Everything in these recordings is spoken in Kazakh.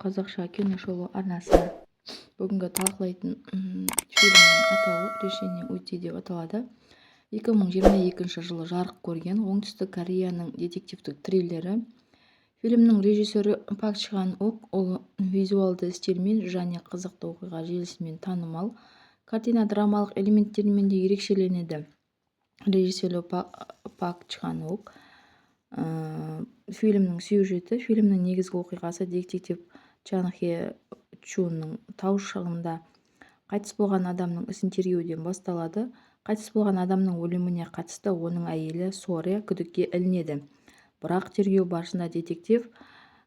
қазақша киношолу арнасы бүгінгі талқылайтын фильмнің атауы «Решение уйти» деп аталады. 2022 жылы жарық көрген оңтүстік Кореяның детективтік триллері. Фильмнің режиссері Пак Чхан Ок, ол визуалды стильмен және қызықты оқиға желісімен танымал. Картина драмалық элементтерімен де ерекшеленеді. Режиссері Пак Чхан Ок. Фильмнің сюжеті, фильмнің негізгі оқиғасы детектив Чан Хе Чунның тау шыңында қайтыс болған адамның ісін тергеуден басталады. Қайтыс болған адамның өліміне қатысты оның әйелі Соре күдікке ілінеді. Бірақ тергеу барысында детектив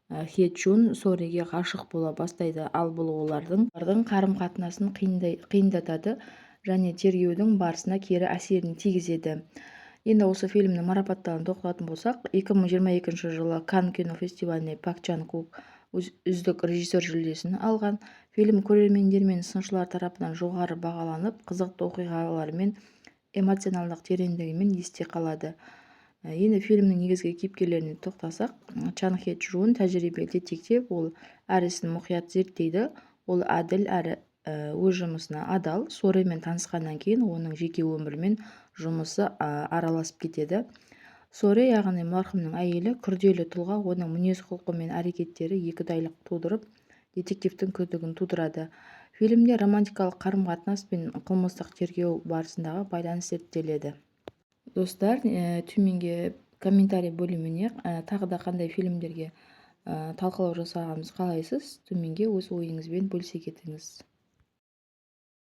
Хе Чун Сореге ғашық бола бастайды, ал бұл олардың қарым-қатынасын қиындатады және тергеудің барысына кері әсерін тигізеді. Енді осы фильмнің марапаттарын тоқталатын болсақ, 2022 жылы Канн кинофестиваліне Пак Чхан Ок үздік режиссер жүлдесін алған. Фильм көрермендер мен сыншылар тарапынан жоғары бағаланып, қызықты оқиғалары мен эмоционалдық тереңдігімен есте қалады. Енді фильмнің негізгі кейіпкерлеріне тоқтасақ, Чан Хе Чун тәжірибелі детектив, ол әр ісін мұқият зерттейді, ол әділ әрі өз жұмысына адал. Соремен танысқаннан кейін оның жеке өмірімен жұмысы араласып кетеді. Соре, яғни марқұмның әйелі, күрделі тұлға, оның мінез-құлқы мен әрекеттері екідайлық тудырып, детективтің күдігін тудырады. Фильмде романтикалық қарым-қатынас пен қылмыстық тергеу барысындағы байланыс зерттеледі. Достар, төменге комментарий бөліміне тағы да қандай фильмдерге талқылау жасағанымызды қалайсыз? Төменге өз ойыңызбен бөлісе кетіңіз.